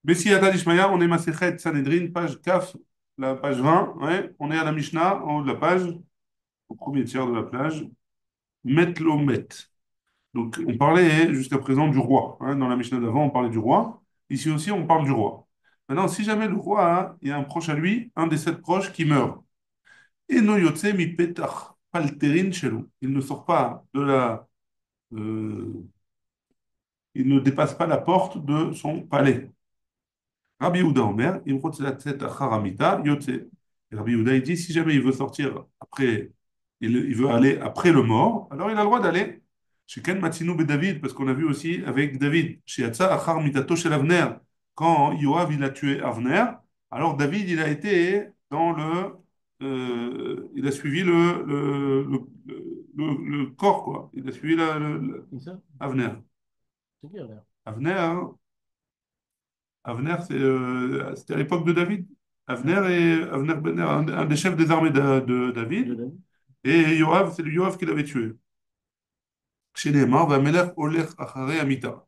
Messiyata d'Ishmaïa, on est Maséchet Sanhedrin, page Kaf, la page 20. Ouais. On est à la Mishnah, en haut de la page, au premier tiers de la plage. Met lo met. Donc, on parlait jusqu'à présent du roi. Hein. Dans la Mishnah d'avant, on parlait du roi. Ici aussi, on parle du roi. Maintenant, si jamais le roi, hein, il y a un proche à lui, un des sept proches qui meurt, et no yotse mi petach palterin shelo. Il ne sort pas de la. euh, il ne dépasse pas la porte de son palais. Rabbi Yehuda Omer, il rotzelatzet achar amita, yotse. Et Rabbi Yehuda, il dit, si jamais il veut sortir après, il veut aller après le mort, alors il a le droit d'aller. Chez Ken Matzinu be David, parce qu'on a vu aussi avec David, chez Yatsa achar mitato shel Avner, quand Yoav il a tué Avner, alors David il a été dans il a suivi le corps quoi, il a suivi C'est ça? Avner. C'est clair, là. Avner, Avner, c'était à l'époque de David. Avner et Avner Ben, un des chefs des armées de De David. la vie. Et Yoav, c'est le Yoav qui l'avait tué. Chez Nehemar, Vamelech Olech Acharei Amita.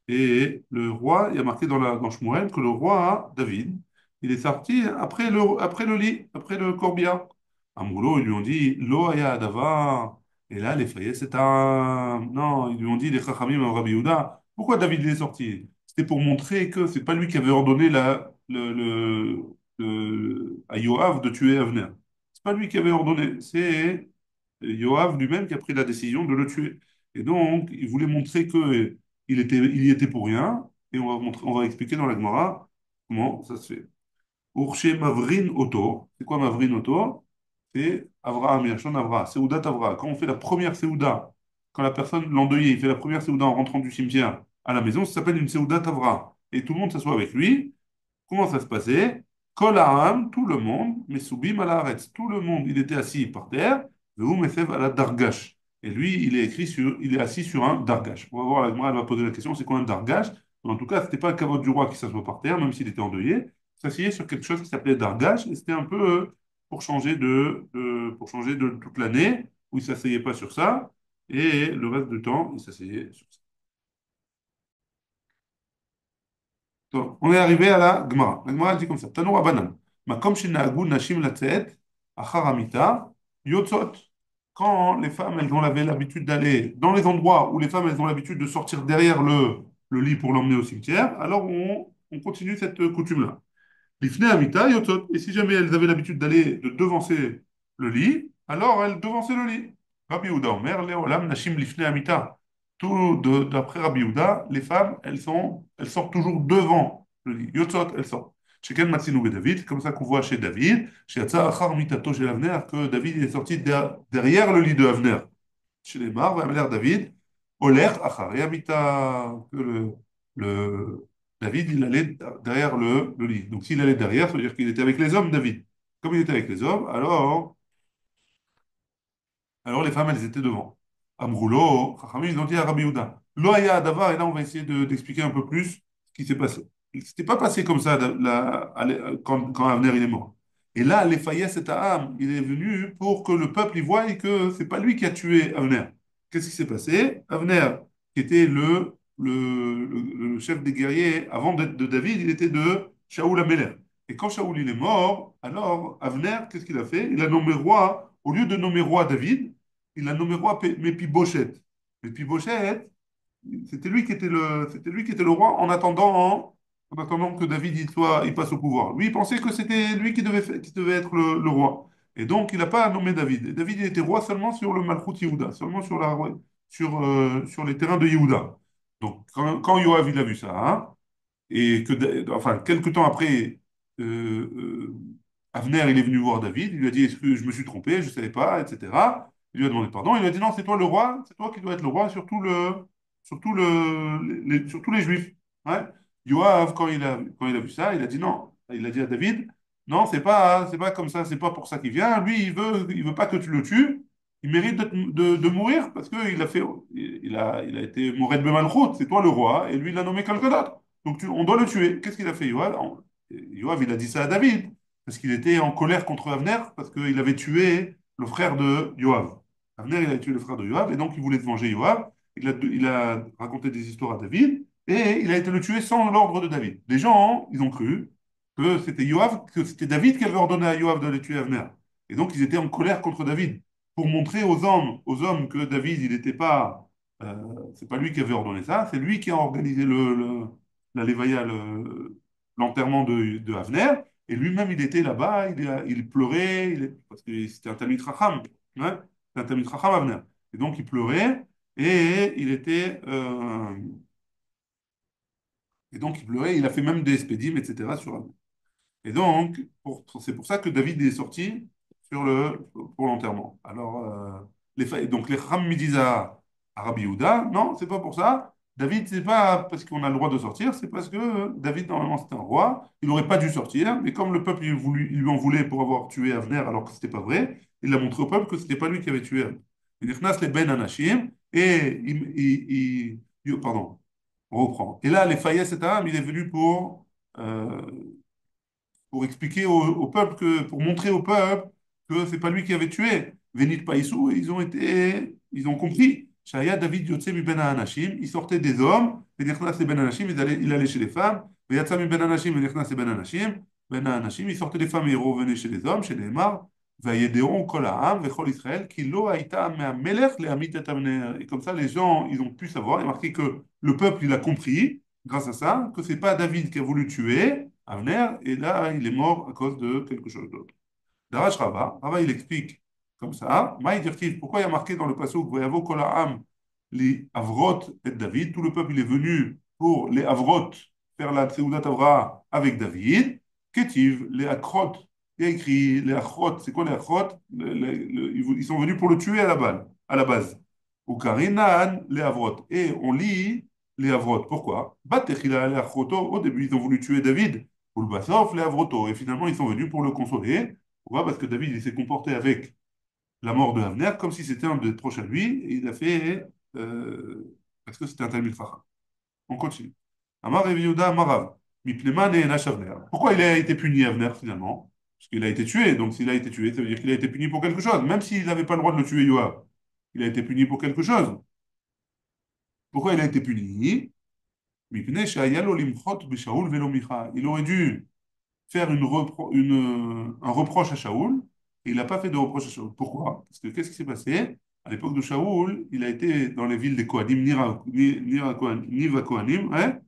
Et le roi, il y a marqué dans Shmuel que le roi David, il est sorti après le lit, après le corbillard. Amroulo, ils lui ont dit, Lo haya adavar. Et là, les frayés, c'est un. Non, ils lui ont dit, les Chachamim à Rabbi Yehuda, pourquoi David il est sorti? C'était pour montrer que c'est pas lui qui avait ordonné à Yoav de tuer Avner. C'est pas lui qui avait ordonné, c'est Yoav lui-même qui a pris la décision de le tuer. Et donc, il voulait montrer que il y était pour rien, et on va expliquer dans la Gemara comment ça se fait. Urche Mavrin Oto, c'est quoi Mavrin Oto? C'est Avraham, Yachon Avra, Seudat Avra. Quand on fait la première Seuda, quand la personne, l'endeuillé, il fait la première Seuda en rentrant du cimetière à la maison, ça s'appelle une Seudat Avra. Et tout le monde s'assoit avec lui. Comment ça se passait? Kol Ha'am, tout le monde, mais Soubim à la tout le monde, il était assis par terre, Vehu Mesev à la Dargash. Et lui, il est assis sur un Dargash. On va voir, la Gemara, elle va poser la question, c'est quoi un Dargash? En tout cas, c'était pas le caveau du roi qui s'assoit par terre, même s'il était endeuillé. Il s'asseyait sur quelque chose qui s'appelait Dargash, et c'était un peu pour changer de toute l'année, où il s'asseyait pas sur ça, et le reste du temps, il s'asseyait sur ça. Donc, on est arrivé à la Gemara. La Gemara elle dit comme ça. Tanoura banan. Makom shenahagu nashim latset, achar hamita, yotzot. Quand les femmes, elles ont l'habitude d'aller dans les endroits où les femmes, elles ont l'habitude de sortir derrière le lit pour l'emmener au cimetière, alors on continue cette coutume-là. Lifnei hamita, yotzot. Et si jamais elles avaient l'habitude de devancer le lit, alors elles devançaient le lit. Rabbi Yehuda Omer, Leolam nashim lifnei hamita. D'après Rabbi Yehuda, les femmes, elles sortent toujours devant le lit. Yotzot, elles sortent. Chez Ken Matsinou et David, c'est comme ça qu'on voit chez David, chez Yatsa Achar Mitato chez Avner, que David il est sorti derrière le lit de Avner. Chez les Mar, David, Oler Achar Mita, que le- David, il allait derrière le lit. Donc s'il allait derrière, ça veut dire qu'il était avec les hommes, David. Comme il était avec les hommes, alors les femmes, elles étaient devant. Amroulo, Chachamim, ils ont dit à Rabbi Yehuda. Lo haya adavar, et là on va essayer d'expliquer un peu plus ce qui s'est passé. Il ne s'était pas passé comme ça quand Avner il est mort. Et là, les cet âme, il est venu pour que le peuple y voie que c'est pas lui qui a tué Avner. Qu'est-ce qui s'est passé? Avner, qui était le chef des guerriers avant d'être de David, il était de Shaoul Améler. Et quand Shaoul il est mort, alors Avner, qu'est-ce qu'il a fait? Il a nommé roi, au lieu de nommer roi David, il a nommé roi Méphibosheth. Méphibosheth, c'était lui qui était le roi en attendant que David il passe au pouvoir. Lui, il pensait que c'était lui qui devait être le roi. Et donc, il n'a pas nommé David. Et David, il était roi seulement sur le Malchut Yehuda, seulement sur les terrains de Yehuda. Donc, quand Yoav, il a vu ça, hein, enfin, quelques temps après, euh, euh, Avner, il est venu voir David, il lui a dit, est-ce que je me suis trompé, je ne savais pas, etc. Il lui a demandé pardon, il lui a dit, non, c'est toi le roi, c'est toi qui dois être le roi sur tous les Juifs. Ouais. Yoav, quand il a vu ça, il a dit non. Il a dit à David, non, c'est pas comme ça, c'est pas pour ça qu'il vient. Lui, il veut pas que tu le tues. Il mérite de mourir parce il a été Mored Bemalchut, c'est toi le roi, et lui, il a nommé quelqu'un d'autre. Donc, on doit le tuer. Qu'est-ce qu'il a fait, Yoav? Yoav, il a dit ça à David, parce qu'il était en colère contre Avner, parce qu'il avait tué le frère de Yoav. Avner, il avait tué le frère de Yoav, et donc il voulait se venger Yoav. Il a raconté des histoires à David, et il a été le tuer sans l'ordre de David. Les gens, ils ont cru que c'était Yoav, que c'était David qui avait ordonné à Yoav de les tuer Avner. Et donc, ils étaient en colère contre David pour montrer aux hommes que David, il n'était pas, c'est pas lui qui avait ordonné ça, c'est lui qui a organisé la lévaya, l'enterrement de Avner. Et lui-même, il était là-bas, il pleurait, parce que c'était un Talmid Chacham, hein, c'était un Talmid Chacham Avner. Et donc, il pleurait et il pleurait, il a fait même des spédimes, etc. sur Avner. Et donc, c'est pour ça que David est sorti pour l'enterrement. Alors, donc les Chacham me disent à Rabbi Yehuda, non, c'est pas pour ça. David, c'est pas parce qu'on a le droit de sortir, c'est parce que David, normalement, c'était un roi. Il n'aurait pas dû sortir, mais comme le peuple il lui en voulait pour avoir tué Avner alors que c'était pas vrai, il a montré au peuple que c'était pas lui qui avait tué Avner. Il Nichnas les Ben Anashim, et pardon, on reprend. Et là, les Fayez, etc., il est venu euh, pour expliquer au peuple pour montrer au peuple que c'est pas lui qui avait tué. Venit Païsou, et ils ont compris. Shaya David Yotse mi ben Anashim, il sortait des hommes, Venichnas ben Anashim, il allait chez les femmes, Veyatsa mi ben Anashim, Venichnas ben Anashim, ben Anashim, il sortait des femmes et il revenait chez les hommes, chez les Mar, Vayedéon kol ha'am, vechol Israël, ki lo haïta me'amelech le'amit et amner. Et comme ça, les gens, ils ont pu savoir, il est marqué que le peuple, il a compris, grâce à ça, que c'est pas David qui a voulu tuer Avner, et là, il est mort à cause de quelque chose d'autre. Darash Rava, il explique comme ça, Maï dirtiv, pourquoi il y a marqué dans le passage, Voyavo kol ha'am, les Avrot et David, tout le peuple il est venu pour les Avrot faire la Tseudat Avra avec David, Ketiv, les Akrot, il y a écrit les Achrot, c'est quoi les Achrot? Ils sont venus pour le tuer à la base. Ou Karinan, les Avrot. Et on lit les Avrot. Pourquoi? Batechila, les Achroto, au début ils ont voulu tuer David, ou le Bassof, les Avroto. Et finalement ils sont venus pour le consoler. Pourquoi? Parce que David il s'est comporté avec la mort de Avner comme si c'était un des proches à lui, et il a fait parce que c'était un Talmid Chacham. On continue. Amar Rabbi Yehuda Amarav, Mipneman et Enash Avner. Pourquoi il a été puni Avner finalement? Parce qu'il a été tué, donc s'il a été tué, ça veut dire qu'il a été puni pour quelque chose, même s'il n'avait pas le droit de le tuer Yoav. Il a été puni pour quelque chose. Pourquoi il a été puni? Mipnei she'aya lo limchot b'Shaoul velo Micha. Il aurait dû faire un reproche à Shaoul, et il n'a pas fait de reproche à Shaoul. Pourquoi? Parce que qu'est-ce qui s'est passé? À l'époque de Shaoul, il a été dans les villes des Kohanim, Niva Kohanim, hein,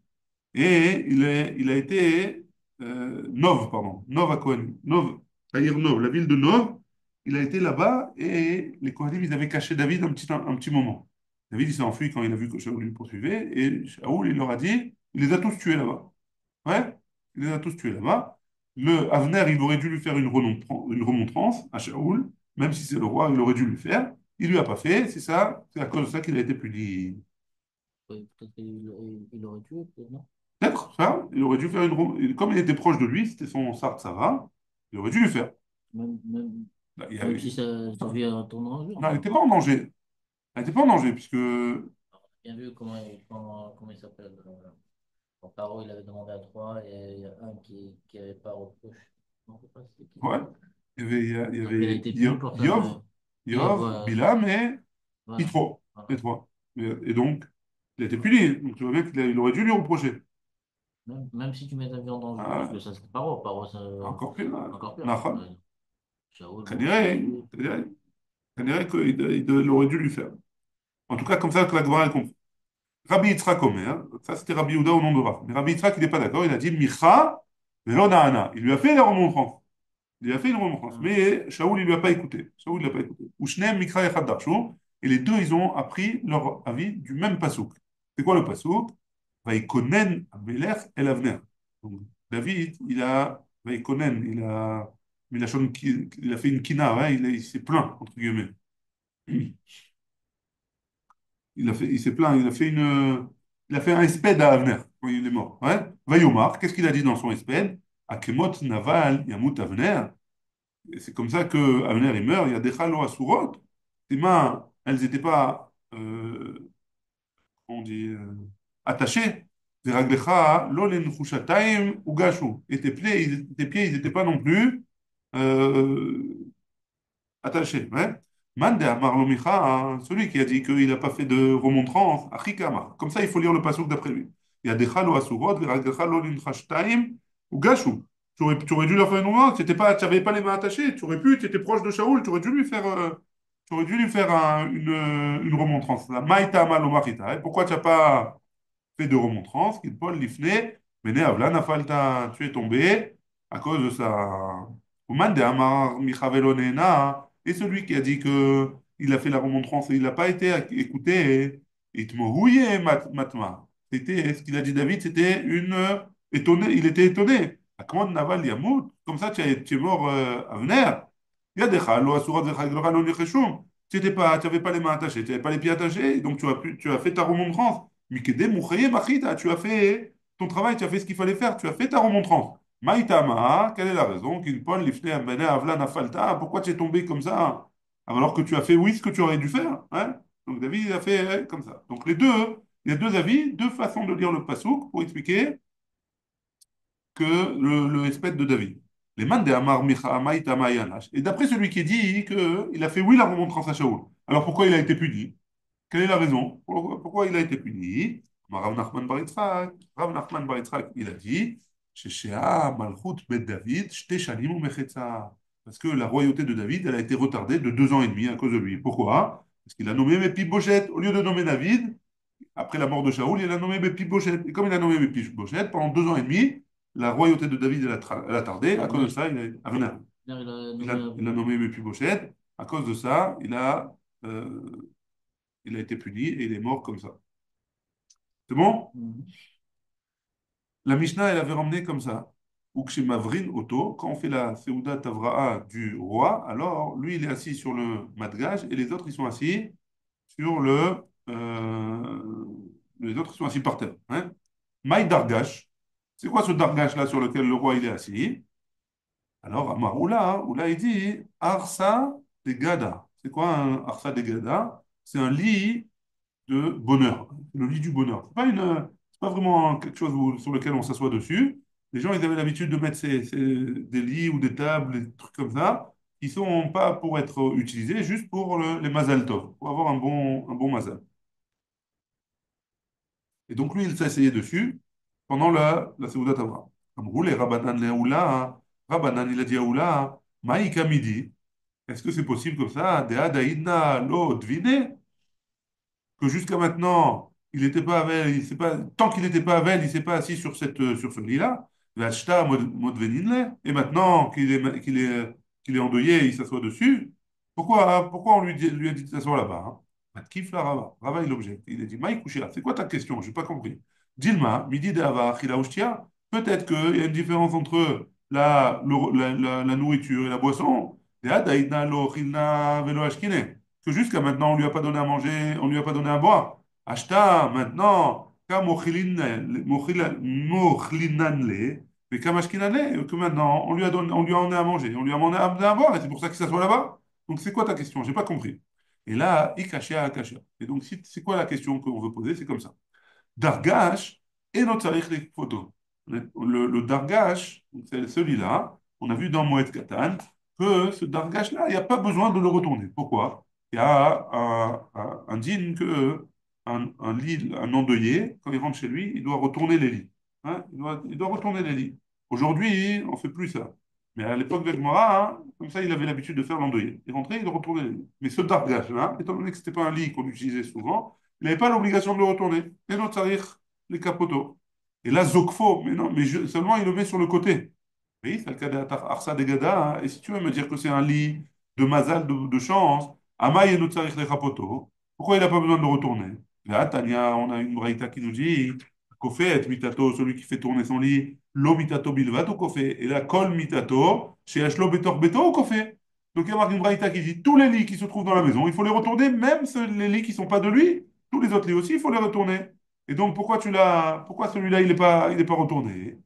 et il a été Nov, pardon, Nov à Kohanim, Nov, c'est-à-dire Nov, la ville de Nov, il a été là-bas, et les Kohanim, ils avaient caché David un petit moment. David, il s'est enfui quand il a vu que Shaoul lui poursuivait, et Shaoul, il leur a dit, il les a tous tués là-bas. Ouais, il les a tous tués là-bas. Le Avner, il aurait dû lui faire une remontrance à Shaoul, même si c'est le roi, il aurait dû lui faire. Il lui a pas fait, c'est ça, c'est à cause de ça qu'il a été puni. Oui, peut-être qu'il aurait tué, peut-être, non? Peut-être ça, il aurait dû faire comme il était proche de lui, c'était son Sartsara, il aurait dû lui faire. Même, même, Là, même si ça vient à ton enjeu, Non, elle enfin. n'était pas en danger. Elle n'était pas en danger, puisque On a bien vu comment il s'appelle. Quand Paro, il avait demandé à trois, et il y a un qui n'avait pas reproché. Non, je sais pas c'était qui. ouais, il y Donc il a avait été puni pour ça. Yov, Bilam et Voilà. Yitro, les Voilà. trois. Et donc, il a été puni. Donc, tu vois bien qu'il aurait dû lui reprocher. Même si tu mets ta vie en danger, parce Ah, que ça, c'était Paro. Paro, c'est encore plus, encore pire. Nahon. Ouais. Shaoul, bon, Khaniré, lui. Khaniré qu'il aurait dû lui faire. En tout cas, comme ça que la Gemara a compris. Rabbi Yitzhak Omer, ça c'était Rabbi Yehuda au nom de Rav. Mais Rabbi Yitzhak, il n'est pas d'accord, il a dit Micha, velo Nahana. Il lui a fait la remontrance. Il lui a fait une remontrance. Hum. Mais Shaoul, il lui a pas écouté. Shaoul, il l'a pas écouté. Ushnem Mikra Echad Darshu. Et les deux, ils ont appris leur avis du même pasouk. C'est quoi le pasouk? Vaïkonen Amelech El Avner. Donc, David, Vaïkonen, il a fait une kina, ouais, il s'est plaint, entre guillemets. Il s'est plaint, il a fait un espède à Avner quand il est mort. Ouais. Vayomar, qu'est-ce qu'il a dit dans son espède? Akemot Naval Yamut Avner. Et c'est comme ça que Avner il meurt. Il y a des chalo asurot. Ses mains, elles n'étaient pas, on dit, attachées. Veraglecha lo lenchushataim ugashu. Et tes pieds, ils n'étaient pas non plus euh, attaché. Ouais. Mande Amar lo Micha, hein, celui qui a dit qu'il n'a pas fait de remontrance, Achikama. Comme ça, il faut lire le passouk d'après lui. Yadecha lo asurot, v'raglecha lo linchashtaim, ou gashou. Tu aurais dû leur faire une remarque, tu n'avais pas les mains attachées, tu étais proche de Shaoul, tu aurais dû lui faire une remontrance. La Maïta Malomachita. Et pourquoi tu n'as pas fait de remontrance? Qu'il Paul l'ifné, Mene Avla Nafalta, tu es tombé à cause de ça. Uman de Amar Michavelo Nena. Et celui qui a dit que il a fait la remontrance et il n'a pas été écouté, Itmohouye Matma. C'était ce qu'il a dit David, c'était une étonné, il était étonné. Comment Naval Yamout, comme ça tu es mort à Venir. Yadecha, lo asurat vechaglocha lo necheshum. Tu n'avais pas les mains attachées, tu n'avais pas les pieds attachés, donc tu as fait ta remontrance. Mikede mouchaye machita, tu as fait ton travail, tu as fait ce qu'il fallait faire, tu as fait ta remontrance. Maïtama, quelle est la raison? Qu'il Paul lifne amene avla nafalta, pourquoi tu es tombé comme ça? Alors que tu as fait oui ce que tu aurais dû faire, hein? Donc David il a fait comme ça. Donc il y a deux avis, deux façons de lire le pasouk pour expliquer que le espèce de David. Les man de Amar Micha Maïtama Yanash. Et d'après celui qui dit qu'il a fait oui la remontrance à Shaoul. Alors pourquoi il a été puni? Quelle est la raison? Pourquoi il a été puni? Rav Nachman bar Yitzhak, il a dit, Sheshea Malchut Bet David, Shte Shanim Umechetza. Parce que la royauté de David, elle a été retardée de 2 ans et demi à cause de lui. Pourquoi? Parce qu'il a nommé Mephibosheth. Au lieu de nommer David, après la mort de Shaoul, il a nommé Mephibosheth. Et comme il a nommé Mephibosheth, pendant 2 ans et demi, la royauté de David, elle a tardé. À cause de Avner, ça, Avner. il a Il nommé a, il a Avner. nommé Mephibosheth. À cause de ça, il a été puni et il est mort comme ça. C'est bon? Mhm. La Mishnah, elle avait ramené comme ça. Ou que chez Mavrin Oto, quand on fait la Seudat Tavra'a du roi, alors lui, il est assis sur le madgage et les autres, ils sont assis sur les autres, ils sont assis par terre. Hein? Maï Dargash. C'est quoi ce Dargash-là sur lequel le roi, il est assis? Alors, Amar Oula, hein, Oula, il dit Arsa de Gada. C'est quoi un Arsa de Gada? C'est un lit de bonheur, le lit du bonheur. C'est pas vraiment quelque chose sur lequel on s'assoit dessus. Les gens, ils avaient l'habitude de mettre des lits ou des tables, des trucs comme ça, qui sont pas pour être utilisés, juste pour les mazal tov, pour avoir un bon mazal. Et donc lui, il s'est essayé dessus pendant la Seudat Avraham. Amrou les Rabbanan les Aoula, Rabbanan il a dit Aoula, Maïka midi. Est-ce que c'est possible comme ça? De Adaïna lo dvine? Que jusqu'à maintenant, il n'était pas avec, il s'est pas, tant qu'il n'était pas avec, il ne s'est pas assis sur ce lit-là. Vachta modveninle. Et maintenant qu'il est endeuillé, il s'assoit dessus. Pourquoi on lui a dit de s'asseoir là-bas? Hein? Matkif la Rava. Rava, il objecte. Il a dit, Maï Kouchia, c'est quoi ta question? Je n'ai pas compris. Dilma, midi de Hava, Achila Ushtia. Peut-être qu'il y a une différence entre la nourriture et la boisson. De Hadaïna lo chilna velo ashkine que jusqu'à maintenant, on lui a pas donné à manger, on lui a pas donné à boire. Ashta, maintenant, mochlinanle, mais kamashkinanle, que maintenant, on lui a donné à manger, on lui a donné à boire, et c'est pour ça qu'il s'assoit là-bas. Donc, c'est quoi ta question? J'ai pas compris. Et là, ikashia akashia. Et donc, c'est quoi la question qu'on veut poser? C'est comme ça. Dargash et notre tarikh les photos. Le Dargash, c'est celui-là, on a vu dans Moed Katan, que ce Dargash-là, il n'y a pas besoin de le retourner. Pourquoi? Il y a un dîne que un lit, un endeuillé, quand il rentre chez lui, il doit retourner les lits. Hein, il doit retourner les lits. Aujourd'hui, on ne fait plus ça. Mais à l'époque de Gemara, hein, comme ça, il avait l'habitude de faire l'endeuillé. Il rentrait, il retournait les lits. Mais ce Dargash-là, étant donné que ce n'était pas un lit qu'on utilisait souvent, il n'avait pas l'obligation de le retourner. Et non, c'est-à-dire les capoteaux. Et là, Zokfo, mais non, mais seulement il le met sur le côté. Oui, c'est le cas d'Arsa de Gada. Hein. Et si tu veux me dire que c'est un lit de mazal, de chance, Amaï et Notsarich les capoteaux, pourquoi il n'a pas besoin de le retourner? Là, Tania, on a une braïta qui nous dit Kofet, mitato, celui qui fait tourner son lit, lo mitato bilvat ou kofet. Et là, kol mitato, chez Ashlo betor beto ou kofet. Donc il y a marqué une braïta qui dit tous les lits qui se trouvent dans la maison, il faut les retourner, même les lits qui ne sont pas de lui. Tous les autres lits aussi, il faut les retourner. Et donc, pourquoi celui-là, il est pas retourné?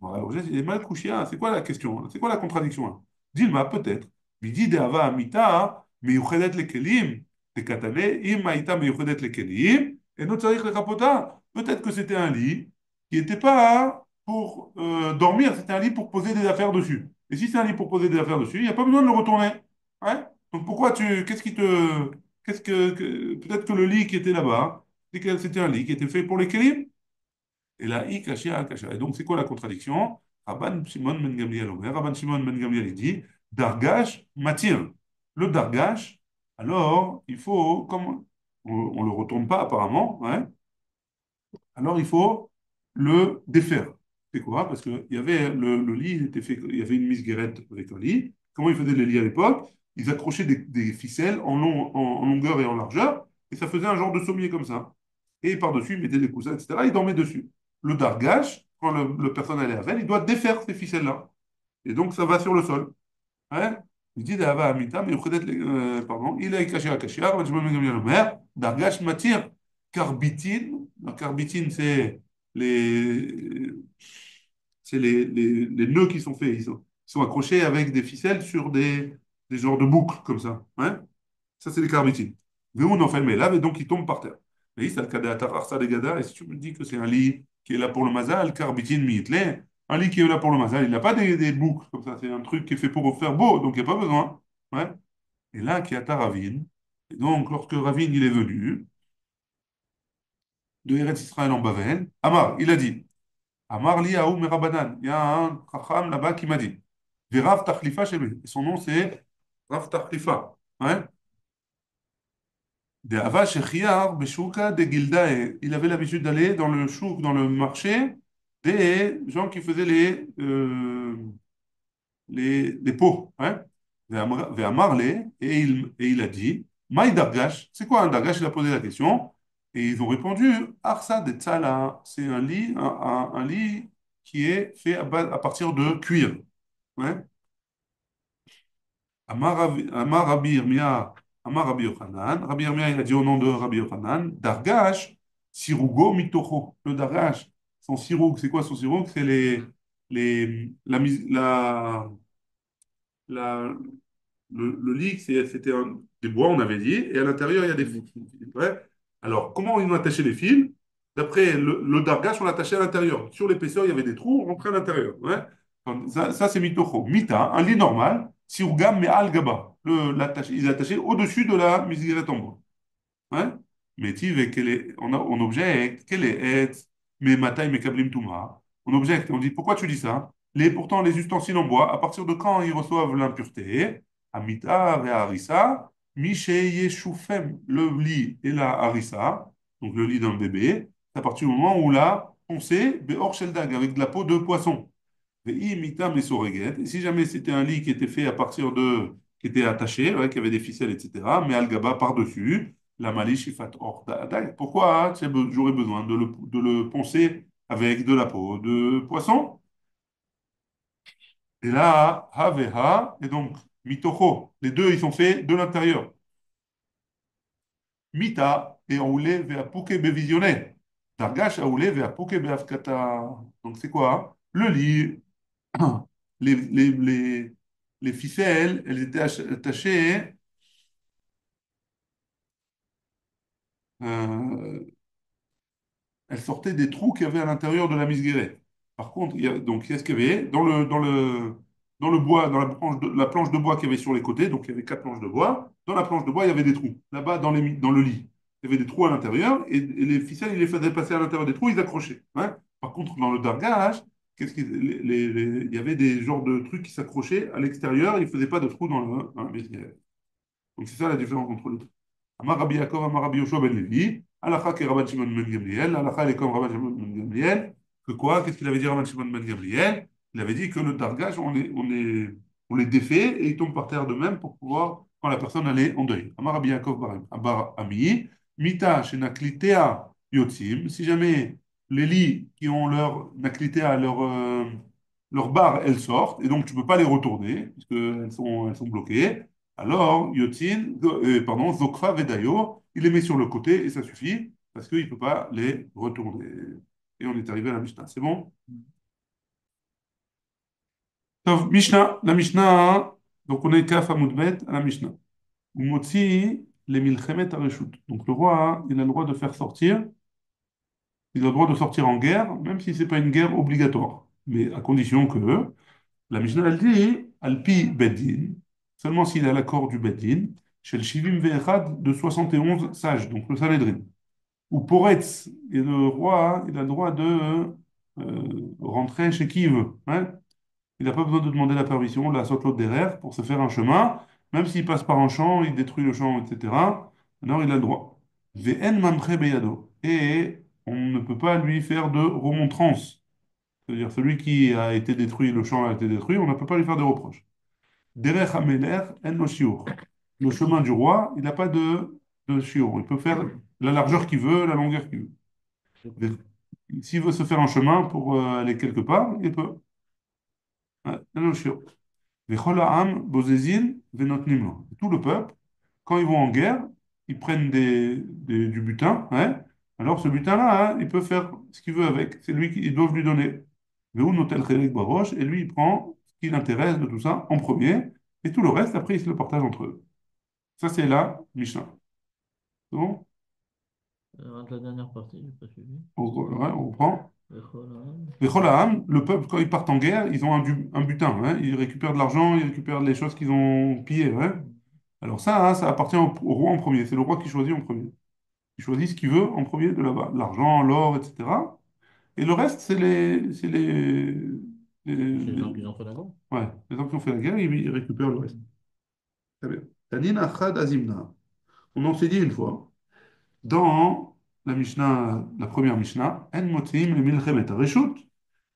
Voilà, il est mal couché. Hein. C'est quoi la question? C'est quoi la contradiction? Hein? Dilma, peut-être. Midi de Hava Amita, meyuchedet lekelim, tekatane, im maïta meyuchedet lekelim, et notre tzarich le kapota. Peut-être que c'était un lit qui n'était pas pour dormir, c'était un lit pour poser des affaires dessus. Et si c'est un lit pour poser des affaires dessus, il n'y a pas besoin de le retourner. Hein. Donc peut-être que le lit qui était là-bas, c'était un lit qui était fait pour les kélim. Et là, I kasher al kasher. Et donc, c'est quoi la contradiction? Rabban Shimon ben Gamliel Omer. Rabban Shimon ben Gamliel, il dit, Dargash matir. Le Dargash, alors, il faut, comme on ne le retourne pas apparemment, ouais, alors il faut le défaire. C'est quoi? Parce qu'il y avait le lit, il était fait, il y avait une misguérette avec un lit. Comment ils faisaient les lits à l'époque? Ils accrochaient des ficelles en longueur et en largeur, et ça faisait un genre de sommier comme ça. Et par-dessus, ils mettaient des coussins, etc. Ils dormaient dessus. Le dargage, quand le personne allait avec, il doit défaire ces ficelles-là. Et donc, ça va sur le sol. Ouais. Il dit, d'Ava Amita, mais pardon, il a caché à Kachia, je me mets le maire, Dargash Matir, carbitine. La carbitine, les, c'est les nœuds qui sont faits. Ils sont accrochés avec des ficelles sur des genres de boucles, comme ça. Ouais. Ça, c'est les carbitines. Mais on en fait le là, et donc il tombe par terre. Et ça, le cadre ça des gada, et si tu me dis que c'est un lit qui est là pour le mazal, carbitine mitlé, un lit qui est là pour le mazal, il n'a pas des boucles comme ça, c'est un truc qui est fait pour faire beau, donc il n'y a pas besoin. Ouais. Et là, qui est à Ravine. Et donc, lorsque Ravine il est venu, de Eretz Israël en Bavel, Amar, il a dit, Amar li Aou Merabanan, il y a un Chacham là-bas qui m'a dit, Verav Tachlifa chez lui. Et son nom c'est Rav Tachlifa. Ouais. De Avash et Chiar, Beshuka, de Gildae. Il avait l'habitude d'aller dans le chouk, dans le marché, des gens qui faisaient les pots. Hein? Ve'amarle, et il a dit, Maï Dargash, c'est quoi un Dargash? Il a posé la question. Et ils ont répondu, Arsa de Tzala, c'est un lit, un lit qui est fait à partir de cuir. Ouais. Amar Rabbi Yirmiyah, Amar Rabbi Yochanan. Rabbi Yirmiyah, il a dit au nom de Rabbi Yochanan, Dargash, Sirugo Mitocho. Le Dargash, son siroug, c'est quoi son siroug? C'est la, le lit, c'était des bois, on avait dit, et à l'intérieur, il y a des fils. Ouais. Alors, comment ils ont attaché les fils? D'après le dargash, on l'attachait à l'intérieur. Sur l'épaisseur, il y avait des trous, on rentrait à l'intérieur. Ouais. Ça c'est mitocho. Mita, un lit normal, sirougam mais al gaba. Ils attachaient au-dessus de la misirette en bois. Ouais. Métiv, et on objecte, quel est mais matai me kablim touma. On objecte, on dit pourquoi tu dis ça? Pourtant, les ustensiles en bois, à partir de quand ils reçoivent l'impureté? Amita et harissa, miche yeshufem, le lit et la harissa, donc le lit d'un bébé, c'est à partir du moment où la poncé, beor sheldag, avec de la peau de poisson. Et si jamais c'était un lit qui était fait à partir qui était attaché, ouais, qui avait des ficelles, etc., mais al-gaba par-dessus, la malice ifat or. Pourquoi hein, j'aurais besoin de le poncer avec de la peau de poisson? Et là, ha ve ha, et donc, mitocho, les deux, ils sont faits de l'intérieur. Mita, et aoulé ve'apouke bevisionné. Dargash aoulé ve'apouke be'afkata. Donc, c'est quoi? Hein? Le lit, les, les, les, les ficelles, elles étaient attachées, euh, elles sortaient des trous qu'il y avait à l'intérieur de la misguérette. Par contre, donc, qu'est-ce qu'il y avait dans le bois, dans la planche de bois qu'il y avait sur les côtés, donc il y avait quatre planches de bois, dans la planche de bois, il y avait des trous. Là-bas, dans le lit, il y avait des trous à l'intérieur, et les ficelles, ils les faisaient passer à l'intérieur des trous, ils accrochaient. Hein. Par contre, dans le dargage, il y avait des genres de trucs qui s'accrochaient à l'extérieur, ils ne faisaient pas de trous dans la misguérette. Donc c'est ça la différence entre les deux. Amar Rabbi Yaakov, Amar Rabbi Yoshua ben Levi, Halakha qui est Rabban Shimon ben Gamliel, Halakha elle est comme Rabban Shimon ben Gamliel, que quoi? Qu'est-ce qu'il avait dit Rabban Shimon ben Gamliel? Il avait dit que le dargage, on les défait et ils tombent par terre d'eux-mêmes pour pouvoir, quand la personne elle est en deuil. Amar Rabbi Yaakov Bar Ami, Mita Shenaklitea Yotzim, si jamais les lits qui ont leur Naklitea, leur barre, elles sortent, et donc tu ne peux pas les retourner, elles sont bloquées. Alors, Yotzin, pardon, Zokfa Vedayo, il les met sur le côté et ça suffit parce qu'il ne peut pas les retourner. Et on est arrivé à la Mishnah. C'est bon? Donc, Mishnah, la Mishnah, donc on est Kaf Amoudbet à la Mishnah. Umotzi les Milchemet Areshut. Donc le roi, il a le droit de faire sortir, il a le droit de sortir en guerre, même si ce n'est pas une guerre obligatoire. Mais à condition que la Mishnah, elle dit, Alpi Beddin, seulement s'il a l'accord du Beddin, chez le Shivim Ve'echad de 71 sages, donc le Sanhedrin. Ou Poretz, et le roi, il a le droit de rentrer chez qui il veut. Hein. Il n'a pas besoin de demander la permission, la saute l'autre derrière, pour se faire un chemin. Même s'il passe par un champ, il détruit le champ, etc. Alors il a le droit. Ve'en mamre beyado. Et on ne peut pas lui faire de remontrance. C'est-à-dire celui qui a été détruit, le champ a été détruit, on ne peut pas lui faire de reproches. Derech hameler en no shiur. Le chemin du roi, il n'a pas de shiur. Il peut faire la largeur qu'il veut, la longueur qu'il veut. S'il veut se faire un chemin pour aller quelque part, il peut. Ouais, en no shiur. Vechol ha'am bozezin venotnim lo. Tout le peuple, quand ils vont en guerre, ils prennent du butin. Hein. Alors ce butin-là, hein, il peut faire ce qu'il veut avec. C'est lui qu'ils doivent lui donner. Vehu notel chelek barosh. Et lui, il prend ce qui l'intéresse de tout ça en premier. Et tout le reste, après, il se le partage entre eux. Ça, c'est la Mishnah. C'est bon? La dernière partie, j'ai pas suivi. Ouais, on reprend. Voilà. Vechol ha'am, le peuple, quand ils partent en guerre, ils ont un butin. Hein. Ils récupèrent de l'argent, ils récupèrent les choses qu'ils ont pillées. Hein. Alors ça, hein, ça appartient au roi en premier. C'est le roi qui choisit en premier. Il choisit ce qu'il veut en premier de là-bas. L'argent, l'or, etc. Et le reste, C'est les gens les- qui ont fait la guerre. ouais, les gens qui ont fait la guerre, ils récupèrent le reste. Très bien. Tanin achad azimna. On enseignait une fois, dans la Mishnah, la première Mishnah, En motim le milchemet reshut.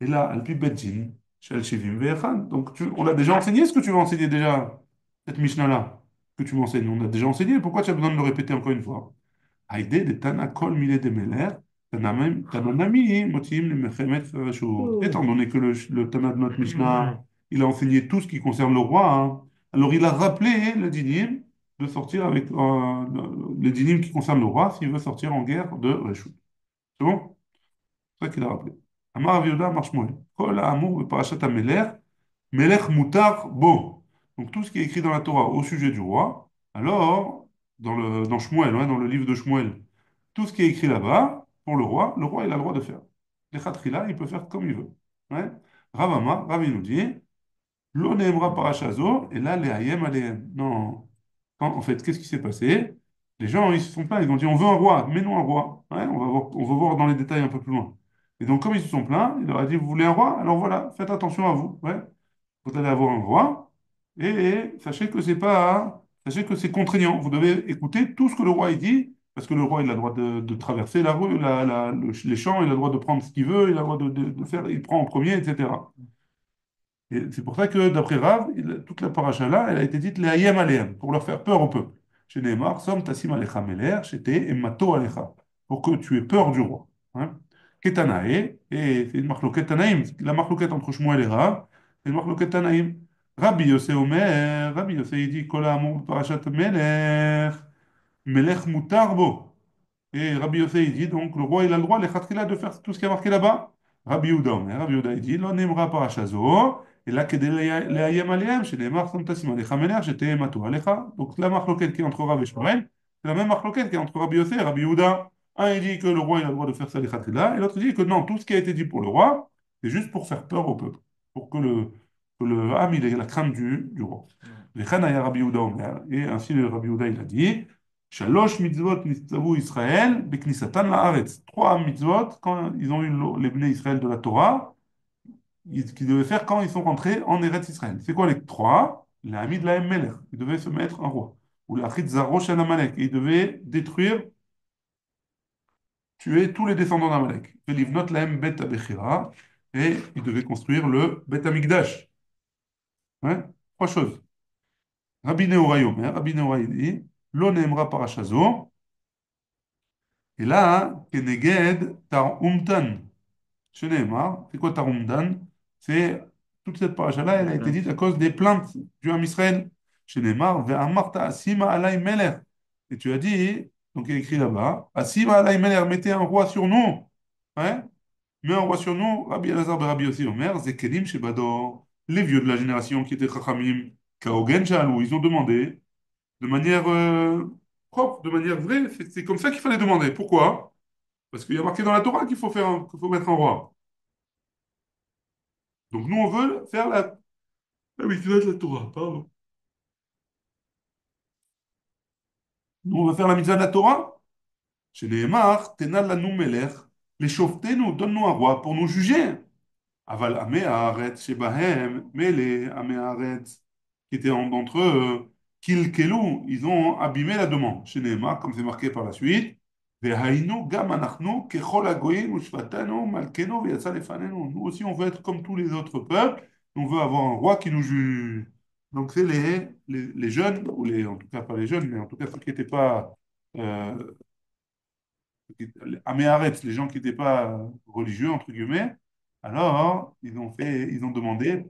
Et là, al pi betzin, shel shivim ve'echad. Donc, on l'a déjà enseigné, ce que tu vas enseigner déjà, cette Mishnah-là, que tu m'enseignes. On l'a déjà enseigné. Pourquoi tu as besoin de le répéter encore une fois? Haïdé de Tana Kol Mile de Meler, Tananami, Motim, le Mechemet Farashut. Étant donné que le Tana de notre Mishnah, il a enseigné tout ce qui concerne le roi, hein, alors il a rappelé le dinim de sortir avec le dinim qui concerne le roi s'il veut sortir en guerre de Reshut. C'est bon? C'est ça qu'il a rappelé. Amar Aviuda Amar Shmuel. Kol Ha'amur Parashat HaMelech, Melech Mutar Bo. Donc tout ce qui est écrit dans la Torah au sujet du roi, alors, dans Shmuel, ouais, dans le livre de Shmuel, tout ce qui est écrit là-bas, pour le roi, il a le droit de faire. Les khatrila, il peut faire comme il veut. Ouais. Ravama, Rav, il nous dit, Lo neemra parashazo, et là, les hayem aleem. Non. En fait, qu'est-ce qui s'est passé? Les gens, ils se sont plaints, ils ont dit, on veut un roi, mets-nous un roi. Ouais, on va voir dans les détails un peu plus loin. Et donc, comme ils se sont plaints, il leur a dit, vous voulez un roi? Alors voilà, faites attention à vous. Ouais. Vous allez avoir un roi, et sachez que c'est pas, sachez que c'est contraignant. Vous devez écouter tout ce que le roi il dit, parce que le roi il a le droit de traverser la rue, les champs, il a le droit de prendre ce qu'il veut, il a le droit de faire, il prend en premier, etc. Et c'est pour ça que, d'après Rav, toute la paracha là, elle a été dite les Hayem Aleem, pour leur faire peur au peuple. Chez Neymar, Som Tassim Alecha Meler, Shete Emato Alecha, pour que tu aies peur du roi. Hein. Ketanae, et c'est une marloquette Tanaïm, la marloquette entre Shmuel et Rav, c'est une marloquette Tanaïm. Rabbi Yossé Omer, Rabbi Yossé il dit, Kol Amor Parashat Melech, Melech Mutarbo. Et Rabbi Yossé, il dit, donc le roi, il a le droit, les khatrila, de faire tout ce qui est marqué là-bas. Rabbi Yehuda, Omer, Rabbi Yehuda, il dit, Lo nemra parashazo, et là, kede leayem aliyem, chez les marques, santasim alecha mener, j'étais matou alecha. Donc la marloquette qui est entre Rabbi et Shmuel, c'est la même marloquette qui est entre Rabbi Yossé et Rabbi Yehuda. Un, il dit que le roi, il a le droit de faire ça, les khatrila, et l'autre, il dit que non, tout ce qui a été dit pour le roi, c'est juste pour faire peur au peuple, pour que le âme, il ait la crainte du roi. Les Chanaya Rabbi Yehuda, Omer, et ainsi le Rabbi Yehuda, il a dit, Shalosh mitzvot nitzavu Israël beknisatan laaretz. Trois mitzvot, quand ils ont eu les Bnei Israël de la Torah, qu'ils devaient faire quand ils sont rentrés en Eretz Israël. C'est quoi les trois? L'ami de la Melech. Ils devaient se mettre un roi. Ou la Zarosh el Amalek. Ils devaient détruire, tuer tous les descendants d'Amalek. Velivnot lahem bet abechira. Et ils devaient construire le Bet Amikdash. Ouais. Trois choses. Rabbi Nehorai Omer, Rabbi Nehorai dit, Lo neemra parashazo. Et là, Keneged tar umtan. Shneimar, c'est quoi Tarumdan? C'est toute cette paracha-là, elle a été dite à cause des plaintes du Ham Israël. Shneimar, ve'amarta asima alay meler. Et tu as dit, donc il est écrit là-bas, asima alay meler, mettez un roi sur nous. Hein? Mets un roi sur nous. Rabbi Elazar ben Rabbi Yossi Omer, Zekelim Shebador. Les vieux de la génération qui étaient Chachamim, Kaogen Shalou, ils ont demandé de manière propre, de manière vraie. C'est comme ça qu'il fallait demander. Pourquoi? Parce qu'il y a marqué dans la Torah qu'il faut mettre un roi. Donc nous, on veut faire la mitzvah de la Torah, pardon. Nous, on veut faire la mitzvah de la Torah. Chez les Emar, Tenal lanu melech, les nous donne-nous un roi pour nous juger. Aval Amé Haaretz Shebahem, mais les Amé Haaretz qui étaient d'entre eux, Kilkelu, ils ont abîmé la demande. Chez Nehemar, comme c'est marqué par la suite, Vehainu gam anachnu kechol hagoyim ushvatanu malkenu v'yatsa lefanenu. Nous aussi, on veut être comme tous les autres peuples. On veut avoir un roi qui nous juge. Donc, c'est les jeunes, ou les, en tout cas pas les jeunes, mais en tout cas ceux qui n'étaient pas euh, Améharetz, les gens qui n'étaient pas religieux, entre guillemets, alors ils ont demandé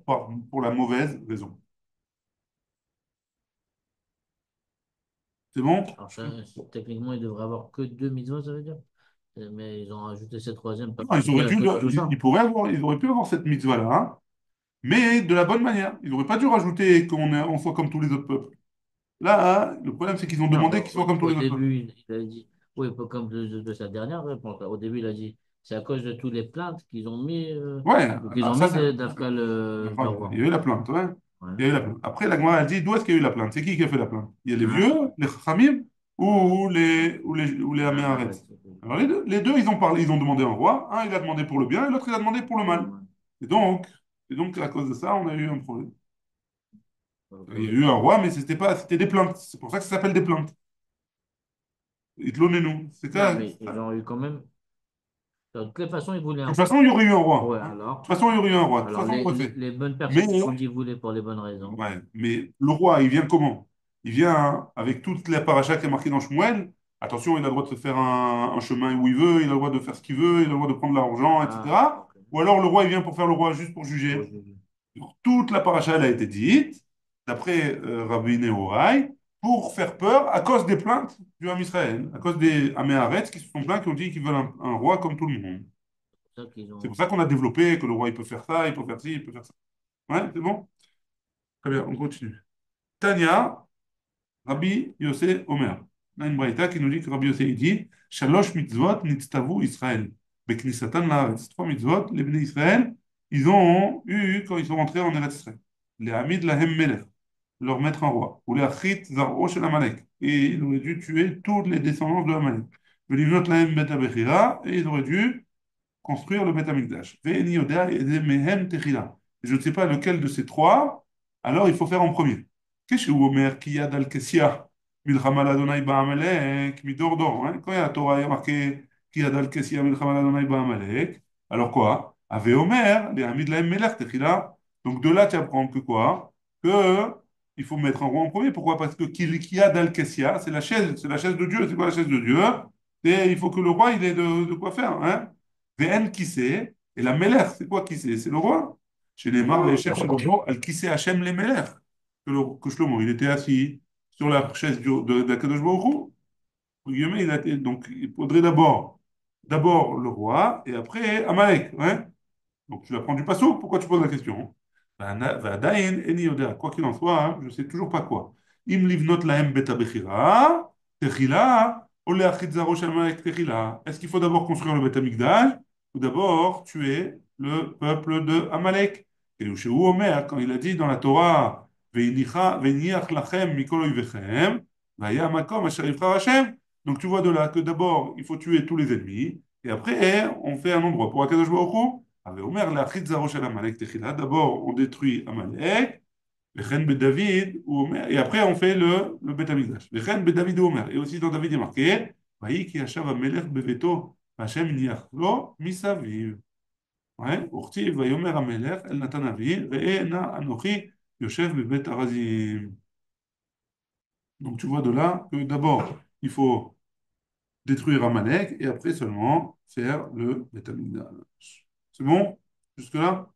pour la mauvaise raison. C'est bon? Alors, techniquement, il devrait avoir que deux mitzvot, ça veut dire. Mais ils ont rajouté cette troisième Non, ils auraient à dû, cause de tout ça. ils auraient pu avoir cette mitzvah-là, hein, mais de la bonne manière. Ils n'auraient pas dû rajouter on soit comme tous les autres peuples. Là, hein, le problème, c'est qu'ils ont Non, demandé bah, qu'ils soient comme tous au les autres peuples. début, il a dit, oui, pas comme de sa dernière réponse. Au début, il a dit, c'est à cause de toutes les plaintes qu'ils ont mis, Ouais, ou qu'ils ah, ont ça, mis c'est. d'Afka le D'accord, il y roi. a eu la plainte, ouais. Ouais. Il y a eu la plainte. Après, la Gemara a dit d'où est-ce qu'il y a eu la plainte? C'est qui a fait la plainte? Il y a les Hein? vieux, les Chachamim ou les Ah, mais Améharetz. arrête. Alors, les deux, ils ont parlé, ils ont demandé un roi. Un, il a demandé pour le bien et l'autre, il a demandé pour le Pour le mal. mal. Et donc, et donc, à cause de ça, on a eu un problème. Ok, Il y a ok. eu un roi, mais c'était des plaintes. C'est pour ça que ça s'appelle des plaintes. Itlonenu. C'est Non, ça. mais ils ont eu quand même. De toutes les façons, ils voulaient De un toute façon, roi. il y aurait eu un roi. Ouais, De toute alors. façon, il y aurait eu un roi. De toute Alors, façon, on l'aurait fait. les bonnes Mais personnes ont dit voulaient pour les bonnes raisons. Ouais, mais le roi, il vient comment? Il vient hein, avec toute la paracha qui est marquée dans Shmuel. Attention, il a le droit de se faire un chemin où il veut, il a le droit de faire ce qu'il veut, il a le droit de prendre l'argent, Ah, etc. ok. Ou alors le roi, il vient pour faire le roi juste pour Pour juger. juger. Donc, toute la paracha, elle a été dite, d'après Rabbi Nehorai, pour faire peur à cause des plaintes du Ham Israël, à cause des Améharetz qui se sont plaints, qui ont dit qu'ils veulent un roi comme tout le monde. C'est pour ça qu'ils C'est pour ont. ça qu'on a développé que le roi, il peut faire ça, il peut faire ci, il peut faire ça. Ouais, c'est bon? Très bien, on continue. Tania, Rabbi Yossé Omer. On a une braïta qui nous dit que Rabbi Yossé il dit Shalosh mitzvot nitztavu Israël. Beknisatan laaretz. Trois mitzvot, les bénis Israël, ils ont eu quand ils sont rentrés en Eretz Israël. Les Hamid Lahem Melech, leur mettre un roi. Ou les Achit Zaro Shel Amalek. Et ils auraient dû tuer toutes les descendants de Amalek. Velivnot Lahem Bet Abechira. Et ils auraient dû construire le Beth Amikdash. Ve'eni yoda mehem techila. Je ne sais pas lequel de ces trois, alors il faut faire en premier. Qu'est-ce que vous Omer qui a dal Kessia Milchama l'Adonai ba'amalek midordor. Quand il y a la Torah, il y a marqué qui a dal Kessia Milchama l'Adonai ba'amalek. Alors quoi? Ave Omer, les Hamid lahem melech techila. Donc de là, tu apprends que quoi? Que il faut mettre un roi en premier. Pourquoi? Parce que qui a dal Kessia, c'est la chaise de Dieu. C'est quoi la chaise de Dieu? Et il faut que le roi, il ait de quoi faire. Hein? Ve'en qui c'est, et la Melech, c'est quoi qui c'est? C'est le roi. Chez les Mar, les chefs Shlomo, al qui c'est Hachem les Melech. Que Shlomo, il était assis sur la chaise d'Akadosh Baruch Hu. Entre guillemets, donc, il faudrait d'abord le roi, et après Amalek. Ouais. Donc tu apprends du passo, pourquoi tu poses la question? Va'adayin eni yoda. Quoi qu'il en soit, hein, je ne sais toujours pas quoi. Im livnot lahem beta bechira, techila, ou leachit zaro shel Amalek techila. Est-ce qu'il faut d'abord construire le Beth Amikdash ou d'abord tuer le peuple de Amalek? Et le Shehu Omer, quand il a dit dans la Torah, veiniach lachem mikol oivechem, vaya makom asher yivchar Hashem. Donc tu vois de là que d'abord il faut tuer tous les ennemis, et après on fait un endroit pour Akadosh Baruch Hu. avait Omer, la Chitzaro shel Amalek techila. D'abord, on détruit Amalek, Vechen be David, ou Omer, et après, on fait le Bet Amikdash. Vechen be David ou Omer. Et aussi, dans David, il est marqué, Vayi ki yashav Amelech beveto, Hashem niachlo misaviv. Ouais, Urtiv, Vayomer Amelech, El Natan Avi, Ve'ena Anochi, Yoshev bebet Arazim. Donc, tu vois de là que d'abord, il faut détruire Amalek, et après seulement faire le Bet Amikdash. C'est bon? Jusque-là?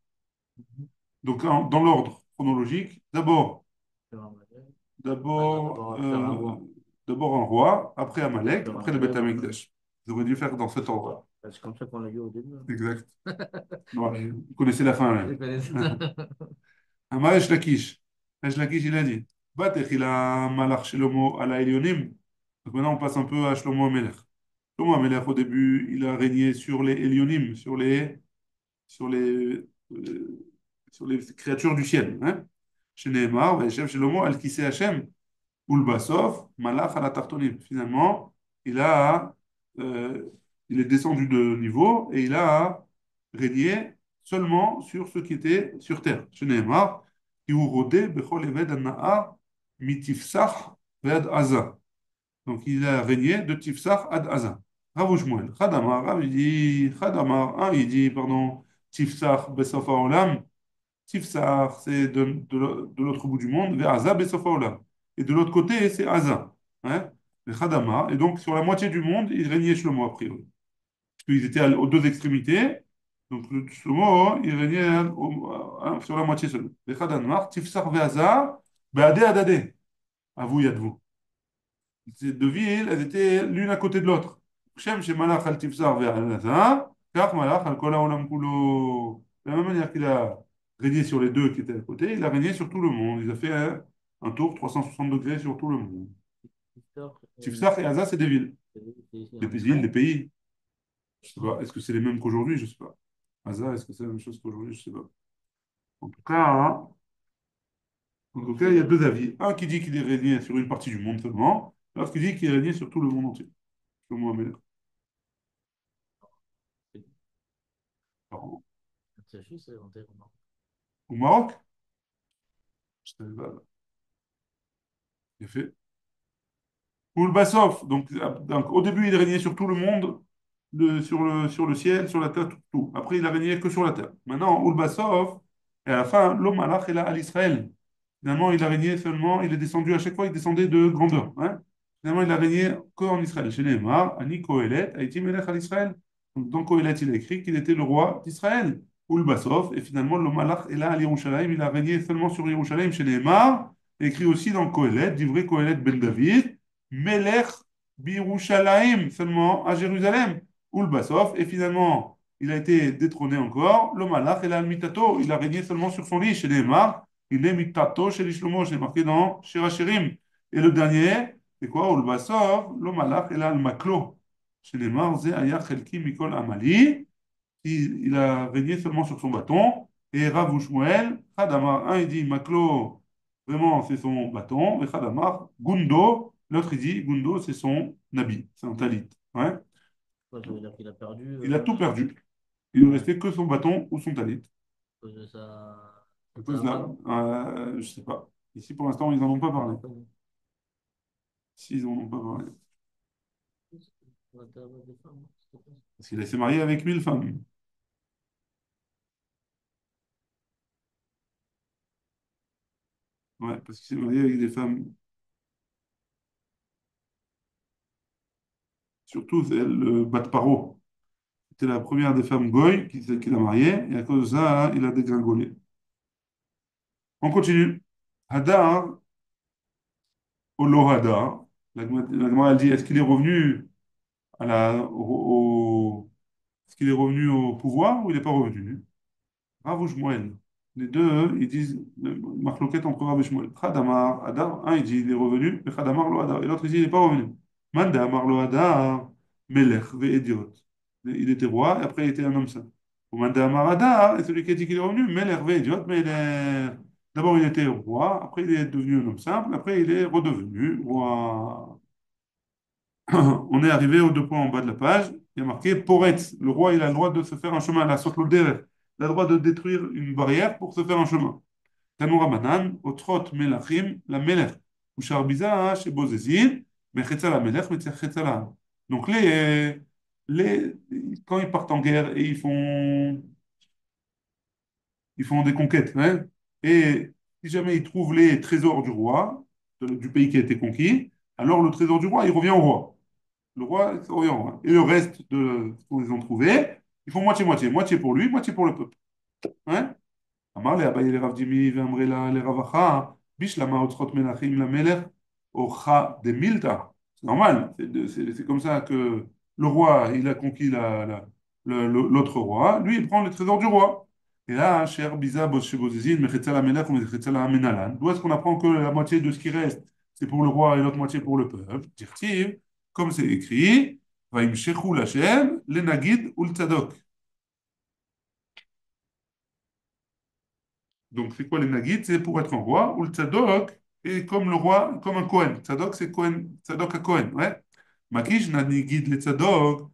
Donc, dans l'ordre chronologique, Ah, d'abord, d'abord faire un euh, roi. d'abord un roi, après Amalek, Faire un après le Beth peuple. Amikdash. Ils auraient dû faire dans cet ordre. C'est comme ça qu'on l'a dit au début. Exact. Ouais, vous connaissez la fin, Je là. connais ça. Amar Esh Lakish. Esh Lakish, il a dit, Batech, il a malach Shlomo ala Elyonim. Donc maintenant, on passe un peu à Shlomo Amelech. Shlomo Amelech, au début, il a régné sur les Elyonim, sur les, euh, sur les créatures du ciel. Hein? Chez Nehemar, Vaïshev Shlomo, al Kisei Hashem, Ulbasov, Malach à la Tartonim. Finalement, il a euh, il est descendu de niveau et il a régné seulement sur ce qui était sur terre. Shneimar, qui rodé bechol eved an-nahar mitifsach ve'ad Aza. Donc il a régné de Tifsach ad Aza. Rav Shmuel, Khadamar, Rav il dit, Khadamar, il dit, pardon, Tifsach besofa olam. Tifsach, c'est de l'autre bout du monde, vers Aza besofa olam. Et de l'autre côté, c'est Aza. Hein? Le Khadamar. Et donc sur la moitié du monde, il régnait Shlomo a priori. Parce qu'ils étaient aux deux extrémités. Donc le Shlomo, il régnait sur la moitié seule. Le Khadamar, Tifsach ve'Aza, be'adeh adadeh. À vous, yadvou. Ces deux villes, elles étaient l'une à côté de l'autre. Shem shemalach al tifsar ve'al Naza, kach malach al kol haolam kulo. De la même manière qu'il a régné sur les deux qui étaient à côté, il a régné sur tout le monde. Il a fait un tour 360 degrés sur tout le monde. Victor, Tifsar et Aza, c'est des villes. c'est Des en villes, Israël? des pays. Je sais pas. Est-ce que c'est les mêmes qu'aujourd'hui? Je sais pas. Aza, est-ce que c'est la même chose qu'aujourd'hui? Je sais pas. En tout cas, hein, en tout cas, il y a deux avis. Un qui dit qu'il est régné sur une partie du monde seulement, l'autre qui dit qu'il est régné sur tout le monde entier. Comme Mohamed. Alors, C'est juste, c'est en terre, non. au Maroc, je savais pas. J'ai fait. Ulbasov, donc au début, il régnait sur tout le monde, sur le ciel, sur la terre, tout, tout. Après, il a régné que sur la terre. Maintenant, Ulbasov, et à la fin, l'homme Allah est là à l'Israël. Finalement, il a régné seulement, il est descendu à chaque fois, il descendait de grandeur. Hein. Finalement, il a régné qu'en Israël. Chez Nehemar, Ani Kohelet, Haïti Melech à l'Israël. Donc, dans Kohelet, il a écrit qu'il était le roi d'Israël. Ulbasov, et finalement, l'homme Allah est là à Yerushalayim, il a régné seulement sur Yerushalayim. Chez Nehemar, écrit aussi dans Kohelet, d'Ivré Kohelet Ben David. Melech Birushalayim, seulement à Jérusalem, ou le Bassof, et finalement, il a été détrôné encore. Le Malach et l'Almitato, il a régné seulement sur son lit chez les Mar, il est Mitato chez les Shlomo, c'est marqué dans Shirachirim. Et le dernier, c'est quoi? Ou le Bassof, le Malach et l'Almaklo. Chez les Mar, Ze Aya Chelki Mikol Amali, il a régné seulement sur son bâton. Et Rav Shmuel, Hadamar, un il dit Maklo, vraiment c'est son bâton, et Hadamar, Gundo, l'autre il dit Gundo c'est son habit, c'est un talit. Ouais. Ouais, ça veut dire qu'il a perdu Il a tout perdu. Il ne ouais, restait que son bâton ou son talit. à cause de À cause sa de là, femme. je sais pas. Ici pour l'instant ils n'en ont pas On parlé. n'a pas dit. Si ils n'en ont pas parlé. On va t'avoir des femmes, hein, s'il te plaît. Parce qu'il s'est marié avec 1000 femmes. Ouais, parce qu'il s'est marié avec des femmes. Surtout celle, le Bat Paro. C'était la première des femmes goy qu'il a mariée, et à cause de ça, il a dégringolé. On continue. Hadar, Olohada. La Gemara, elle dit, est-ce qu'il est revenu est-ce qu'il est revenu au pouvoir ou il n'est pas revenu? Rav ou Shmuel. Les deux, ils disent, marloquette entre Rav et Shmuel. Khadamar, Hadar, un, il dit, il est revenu, et Khadamar, lo Hadar. Et l'autre, il dit, il n'est pas revenu. Manda, Marlo Hadar, Melech, idiot. Il était roi, et après, il était un homme saint. Ou Manda, Amar Hadar, et celui qui a dit qu'il est revenu, Melech, idiot, mais d'abord, il était roi, après, il est devenu un homme simple, après, il est redevenu roi. On est arrivé aux deux points en bas de la page. Il y a marqué Poretz. Le roi, il a le droit de se faire un chemin. La Sotloderer. Il a le droit de détruire une barrière pour se faire un chemin. Tanoura Banan, Otrot Melachim, la Melech. Ou Charbiza, chez Bozezin, Mechetza la Melech, Mechetza la. Donc, les, quand ils partent en guerre et ils font des conquêtes, hein, et si jamais ils trouvent les trésors du roi, du pays qui a été conquis, alors le trésor du roi, il revient au roi. Le roi s'oriente. Et le reste de ce qu'ils ont trouvé, ils font moitié-moitié. Moitié pour lui, moitié pour le peuple. Hein? אמר לאביי לרב ג'ימי ואמרי לה לרב אחא, בישלמה אוצרות מלכים למלך, אורחה דמילתא. C'est normal, c'est comme ça que le roi, il a conquis l'autre roi, lui, il prend les trésors du roi. Et là, cher Biza, Boshebozizin, Mechetza la Melech, Mechetza la Menalan, d'où est-ce qu'on apprend que la moitié de ce qui reste, c'est pour le roi et l'autre moitié pour le peuple? Dirtiv, comme c'est écrit, Vaimshechu Lachem, le Nagid ou le Tzadok. Donc, c'est quoi les Nagid? C'est pour être un roi, ou le Tzadok est comme le roi, comme un Kohen. Tzadok, c'est Kohen, Tzadok à Kohen, ouais. Makish Nanigid le Tzadok,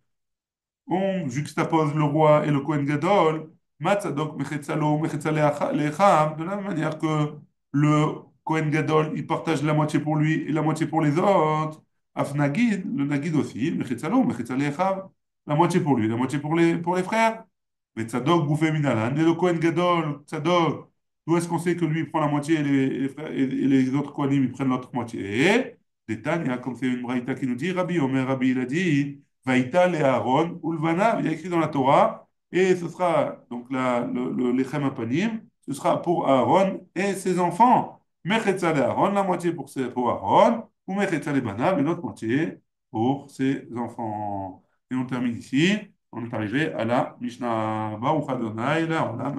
on juxtapose le roi et le Kohen Gadol, Matzadok Mechetzalo, Mechetzalechav, de la même manière que le Kohen Gadol, il partage la moitié pour lui et la moitié pour les autres. Afnagid, le Nagid aussi, Mechetzalo, Mechetzalechav, la moitié pour lui, la moitié pour les frères. Mais Tzadok bouffé minalan, et le Kohen Gadol, Tzadok, d'où est-ce qu'on sait que lui il prend la moitié et les frères, et les autres Kohanim ils prennent l'autre moitié? Et, Détania, comme c'est une braïta qui nous dit, Rabbi Omer, Rabbi il a dit, Vaïta et Aaron, Ulvana, il y a écrit dans la Torah, et ce sera donc l'Echem Apanim, ce sera pour Aaron et ses enfants. Mechetza le Aaron, la moitié pour Aaron, ou Mechetza le Banav, et l'autre moitié pour ses enfants. Et on termine ici, on est arrivé à la Mishnah Baruch Adonai, là, on a